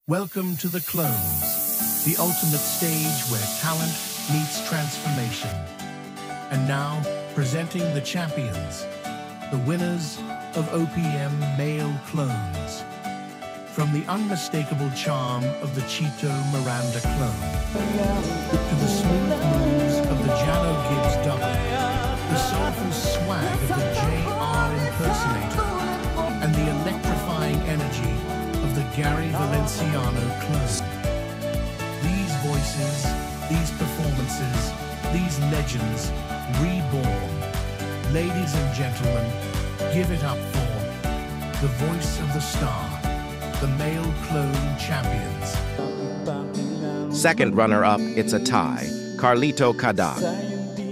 Welcome to the Clones, the ultimate stage where talent meets transformation. And now, presenting the champions, the winners of OPM Male Clones. From the unmistakable charm of the Chito Miranda clone, to the smooth moves of the Jano Gibbs double, the soulful swag of the JR impersonator, and the electrifying energy of the Gary Valenciano clone. These voices, these performances, these legends, reborn. Ladies and gentlemen, give it up for the voice of the star, the Male Clone Champions. Second runner-up, it's a tie, Carlito Cadag.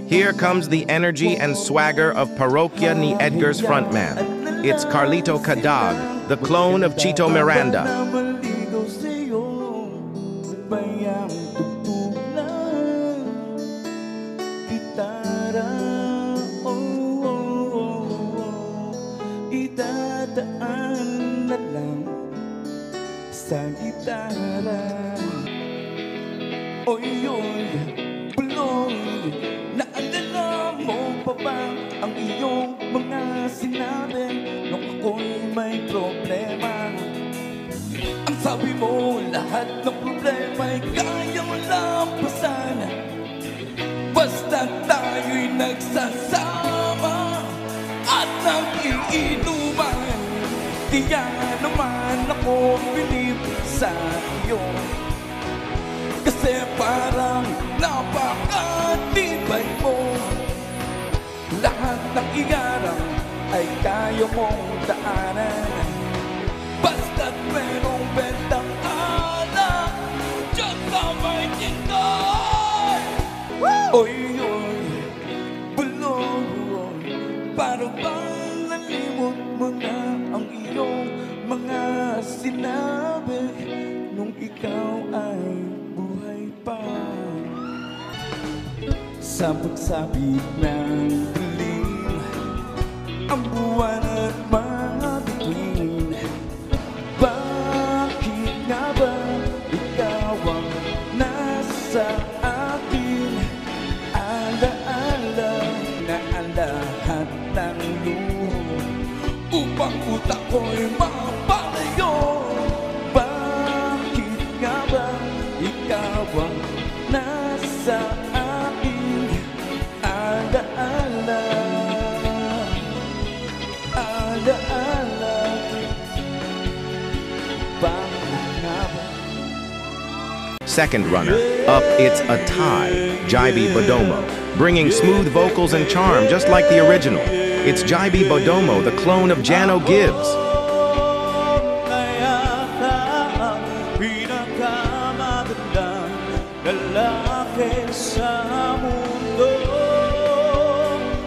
Here comes the energy and swagger of Parokya ni Edgar's frontman. It's Carlito Cadag, the clone of Chito Miranda. Oy, oy, buloy, naalala mo pa ba ang iyong mga sinabi nung ako'y may problema? Ang sabi mo, lahat ng problema'y kayang lampasan basta tayo'y nagsasama at nag-iinuman. Kaya naman ako bilib sa iyo, kasi parang napakatibay mo. Lahat ng igarang ay kaya mong daanan basta't merong bentang alak Diyos na may tinday. Oy, oy, buloy, parang bang nalimot mo na ang iyong mga sinabi nung ikaw ay buhay pa. Sa pagsapit ng dilim, ang buwan at mga bituin, bakit nga ba ikaw ang nasa akin? Alaala na ang lahat ng luho upang utak ko'y mapalayo. Bakit nga ba ikaw ang nasa akin? Alaala, alaala, bakit nga ba? Second runner-up, it's a tie, Jaibi Bodomo, bringing smooth vocals and charm just like the original. It's Jaibi Bodomo, the clone of Jano Gibbs. Lalaki sa mundo,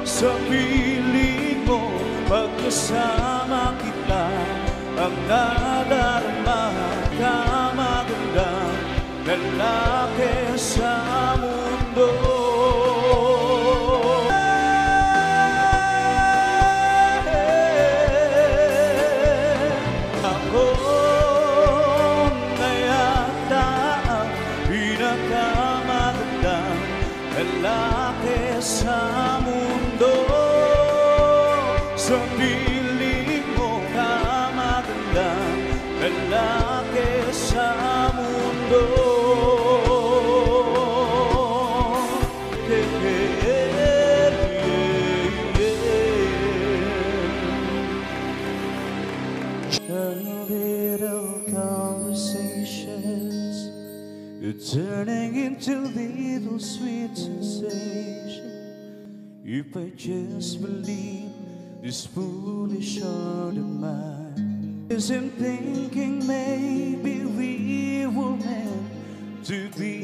sa piling mo, pagkasama kita, ang nadarama, kamagandang lalaki sa mundo. Lalaki sa mundo, sa piling mo kamagandang lalaki sa mundo. Little conversations, you're turning into little sweet sensation. If I just believe this foolish heart of mine isn't thinking maybe we were meant to be.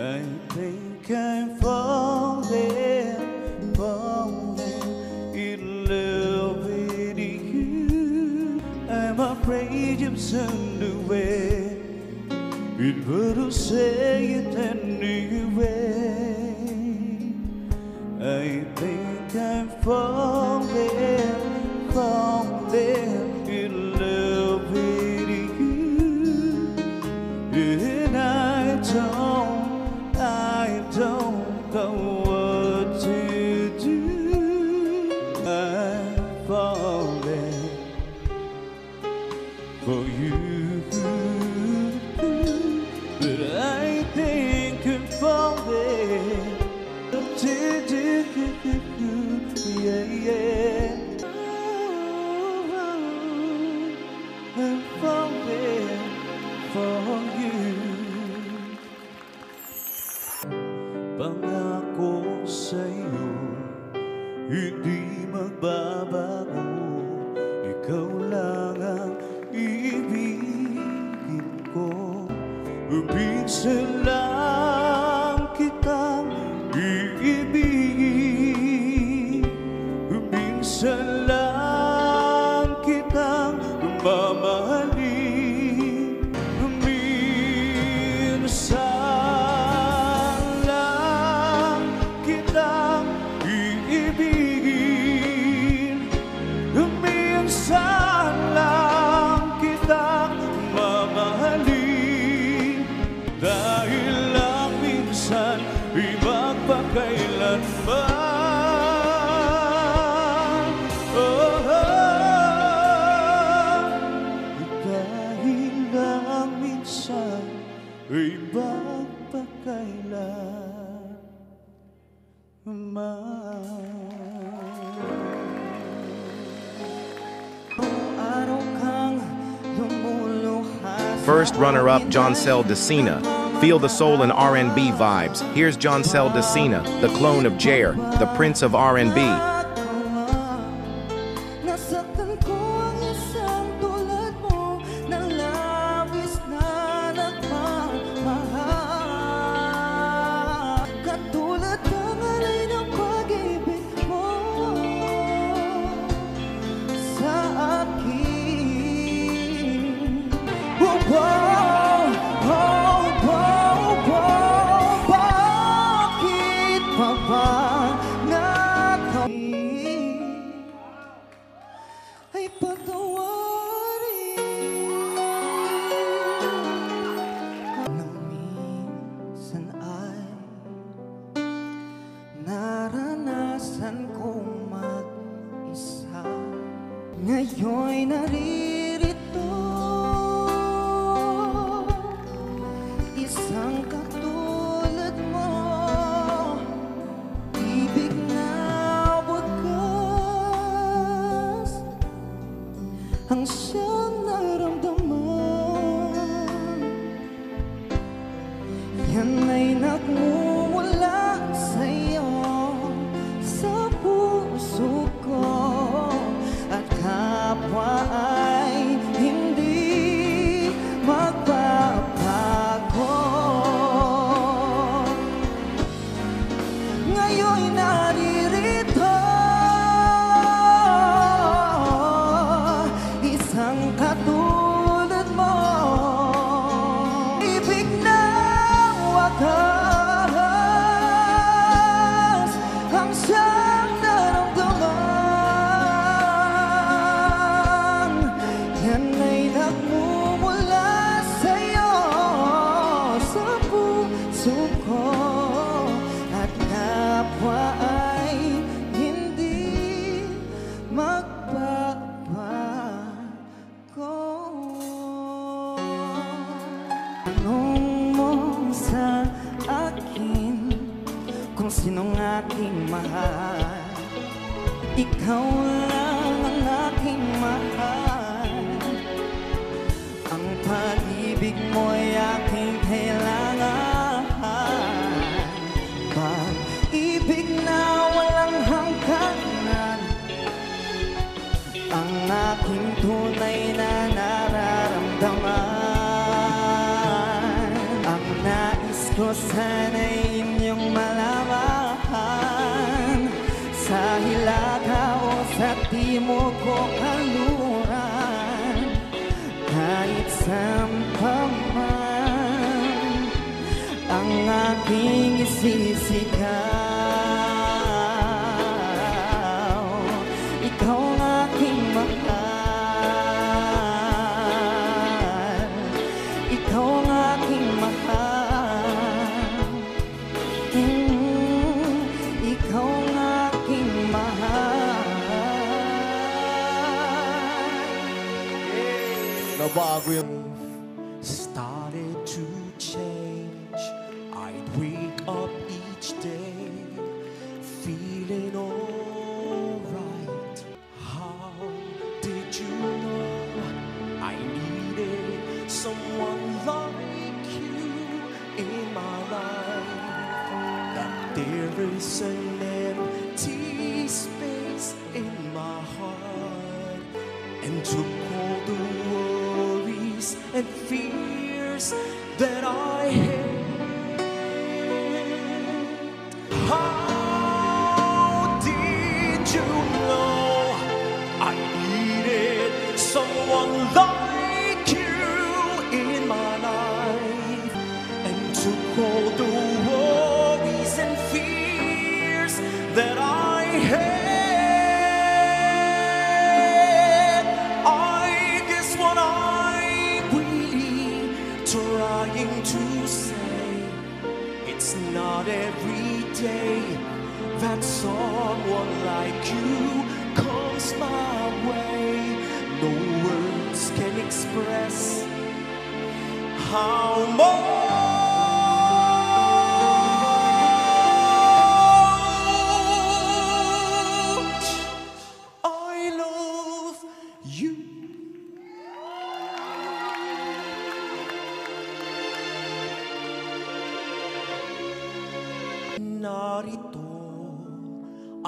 I think I'm falling, falling in love with you. I'm afraid you've turned away. It wouldn't say it anyway. I think I'm falling, falling in love with you. for you. But I think I'm falling. Yeah, yeah. I'm falling for you. Pangako sa'yo, hindi magbabago. Ikaw lang ang ibigin ko. Minsan lang kitang iibigin. Minsan lang kitang mamahalin. Minsan lang kitang iibigin. Minsan lang kitang mamahalin. Dahil lang minsan ay magpakailanman. Dahil lang minsan ay First runner-up, Joncel Decina. Feel the soul and R&B vibes. Here's Joncel Decina, the clone of Jair, the prince of R&B. Nasaktan ko ang isang tulad mo na labis na nagmamahal. Katulad ng alay ng pag-ibig mo sa akin. Oh, oh, oh, oh, oh, bakit pa ba ay patawarin? Nang minsan ay naranasan kong mag-isa, ngayon'y naririto, isang katulad mo, ibig na wagas ang siyang naramdaman. Yan ay nagmumula sa'yo, sa puso ko, at kapwa ay hindi magbabago. Ngayon'y naririto, isang katulad mo, ibig na wagas ang siyang naramdaman. Yan ay nagmumula sa'yo, sa puso ko, at kapwa ay hindi magbabago. Tanong mo sa akin kung sinong aking mahal. Ikaw lang ang aking mahal. Ang pag-ibig mo'y aking kailangan. Pag-ibig na walang hangganan, ang aking tunay na nararamdaman. Ang nais ko sana'y inyong malaman, sa hilaga o sa timog o kanluran, kahit saan pa man ang aking isisigaw. Ikaw ang aking mahal, ikaw ang aking mahal, ikaw ang aking mahal. Nabago yung started to change. I'd wake up each day feeling alright. How did you know I needed someone like you in my life? That there is an empty space in my heart, and took all the worries and fears that I had. How did you know I needed someone like you in my life, and took all the worries and fears that I had? I guess what I'm really trying to say, it's not every day that someone like you comes my way. No words can express how much I love you. Narito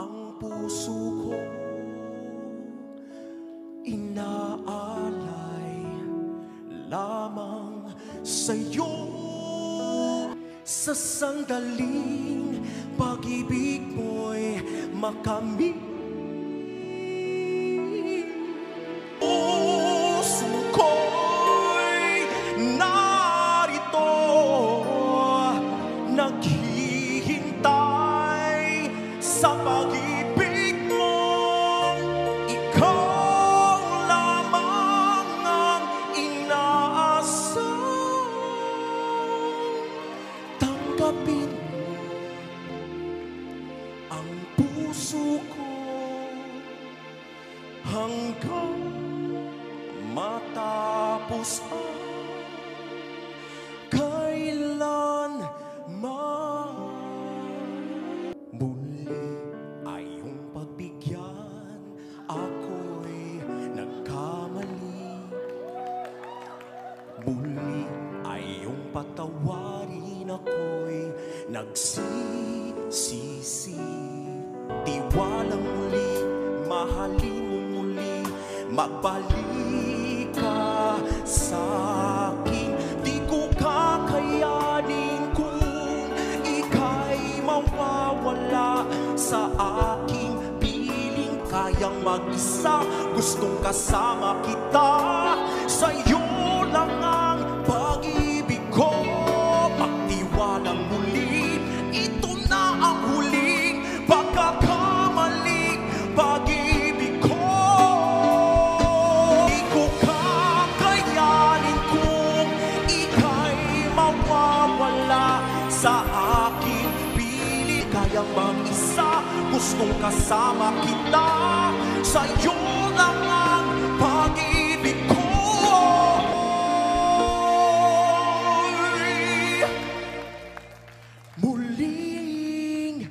ang puso ko, inaalay lamang sa'yo. Sa sandaling pag-ibig mo'y makamit. Puso ko'y narito, naghihintay sa pag-ibig mo. Ikaw lamang ang inaasam. Tanggapin mo ang puso ko hanggang matapos ang kailanman. Muli ay iyong pagbigyan, ako'y nagkamali. Muli ay iyong patawarin, ako'y nagsisisi. Tiwalang muli, mahalin mo muli, magbalik ka sa'kin. Di ko kakayanin kung ika'y mawawala sa aking piling. Kayang mag-isa, gustong kasama kita. Sa'yo lang ang pag-ibig ko. Magtiwalang muli, ito na ang huling pagkakamaling pag-ibig ko. Di ko kakayanin kung ika'y mawawala sa aking piling. Kayang mag-isa, gustong kasama kita. Sa'yo lang ang pag-ibig ko. Muling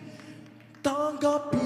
tanggapin